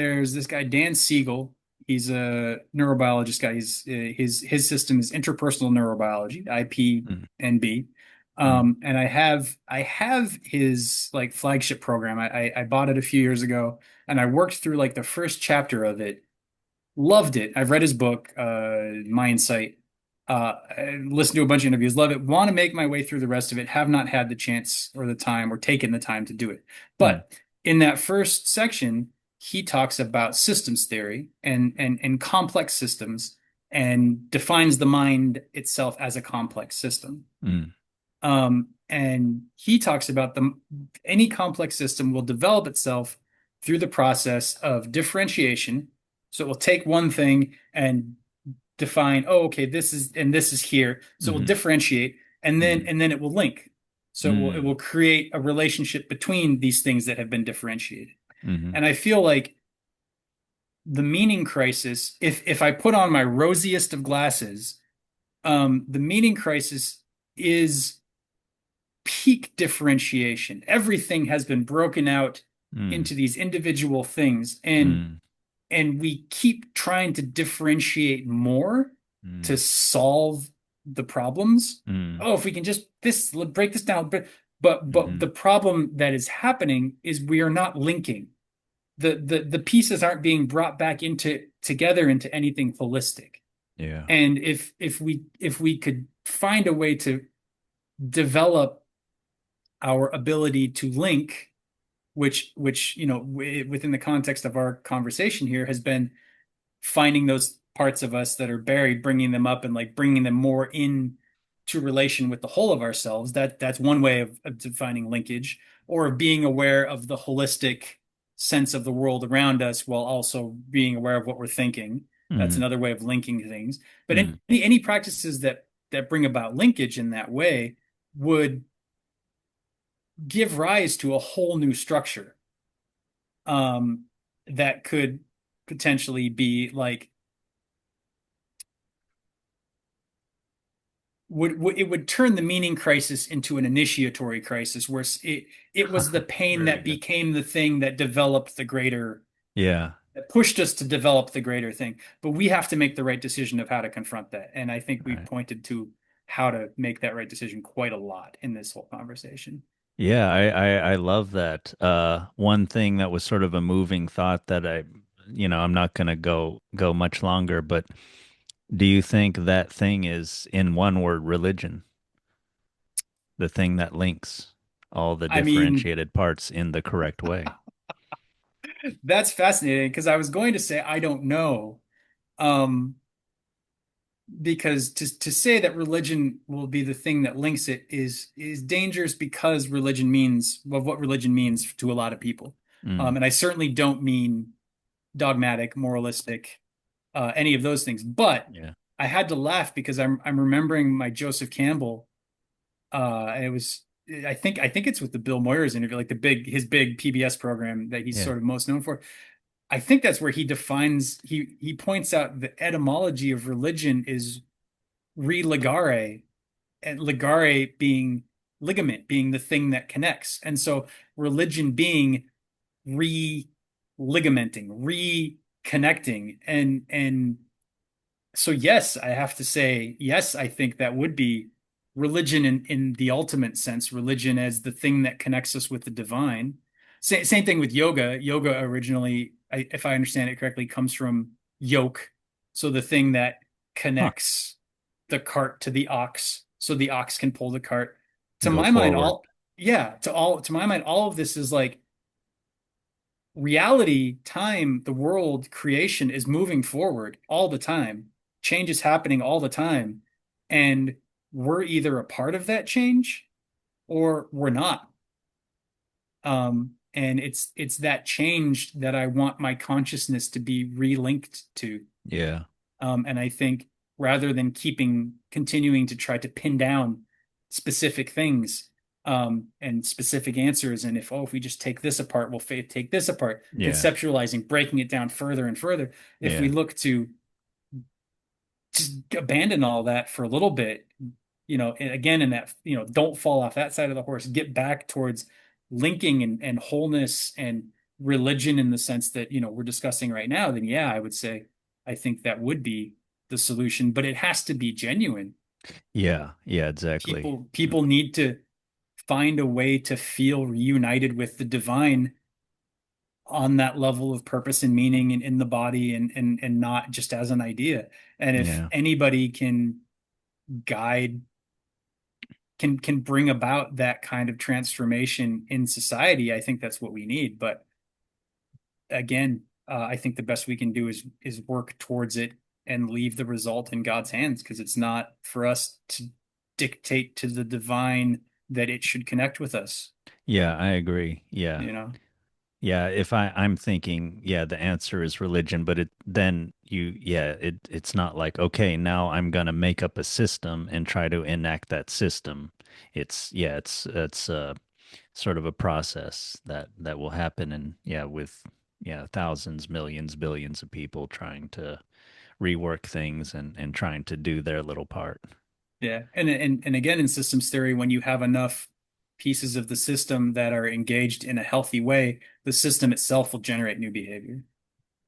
There's this guy, Dan Siegel. He's a neurobiologist guy. His system is interpersonal neurobiology, Mm, IPNB. mm, And I have his like flagship program. I bought it a few years ago, and I worked through like the first chapter of it. Loved it. I've read his book, My Insight. I listened to a bunch of interviews. Love it. Want to make my way through the rest of it. Have not had the chance or the time or taken the time to do it. mm, But in that first section, he talks about systems theory and complex systems and defines the mind itself as a complex system. mm, And he talks about any complex system will develop itself through the process of differentiation. So it will take one thing and define, oh, okay, this is and this is here. So it will mhm, differentiate, and then mhm, and then it will link. So it will mm, create a relationship between these things that have been differentiated. mhm, And I feel like the meaning crisis, if I put on my rosiest of glasses, the meaning crisis is peak differentiation. Everything has been broken out mm, into these individual things, and we keep trying to differentiate more to mm, solve the problems. mm, Oh, if we can just this break this down, but the mhm. problem that is happening is we are not linking. The pieces aren't being brought back into together into anything holistic. Yeah. And if we could find a way to develop our ability to link, which within the context of our conversation here has been finding those parts of us that are buried, bringing them up and like bringing them more in to relation with the whole of ourselves. That's one way of defining linkage, or of being aware of the holistic sense of the world around us while also being aware of what we're thinking. That's Mhm, another way of linking things. But mm. any practices that bring about linkage in that way would give rise to a whole new structure, um, that could potentially be like it would turn the meaning crisis into an initiatory crisis where it was the pain Very that good. became the thing that developed the greater, Yeah. that pushed us to develop the greater thing. But we have to make the right decision of how to confront that. And I think we've Right. pointed to how to make that right decision quite a lot in this whole conversation. Yeah, I love that. One thing that was sort of a moving thought that I'm not gonna go much longer, but do you think that thing is in one word religion, the thing that links all the I mean, differentiated parts in the correct way? that's fascinating because I was going to say I don't know. Um, because to say that religion will be the thing that links it is dangerous because religion means of what religion means to a lot of people. Mm, And I certainly don't mean dogmatic, moralistic, any of those things. But yeah. I had to laugh because I'm remembering my Joseph Campbell. And it was I think it's with the Bill Moyers interview, like the big his big PBS program that he's Yeah. sort of most known for. I think that's where he points out the etymology of religion is re-ligare, and ligare being ligament, being the thing that connects. And so religion being re-ligamenting, reconnecting. And so yes, I have to say, yes, I think that would be religion in the ultimate sense, religion as the thing that connects us with the divine. Same thing with yoga. Yoga originally, if I understand it correctly, comes from yoke. So the thing that Huh. connects the cart to the ox, so the ox can pull the cart. To Go my mind, forward. all yeah, to my mind, all of this is like reality, time, the world, creation is moving forward all the time. Change is happening all the time. And we're either a part of that change or we're not. And it's that change that I want my consciousness to be relinked to. Yeah. And I think rather than continuing to try to pin down specific things, and specific answers, and if we just take this apart, we'll take this apart, Yeah. conceptualizing, breaking it down further and further. If we Yeah. look to just abandon all that for a little bit, and again, in that, don't fall off that side of the horse, get back towards linking and wholeness and religion in the sense that, we're discussing right now, then yeah, I would say I think that would be the solution, but it has to be genuine. Yeah, yeah, exactly. People need to find a way to feel reunited with the divine on that level of purpose and meaning in the body, and not just as an idea. And if Yeah. anybody can guide, can bring about that kind of transformation in society, I think that's what we need. But again, I think the best we can do is work towards it and leave the result in God's hands, because it's not for us to dictate to the divine that it should connect with us, Yeah, I agree. Yeah. you know? Yeah, if I'm thinking, yeah, the answer is religion, but it's not like, okay, now I'm gonna make up a system and try to enact that system. It's sort of a process that will happen, and yeah, with thousands, millions, billions of people trying to rework things and trying to do their little part. Yeah. And again, in systems theory, when you have enough pieces of the system that are engaged in a healthy way, the system itself will generate new behavior.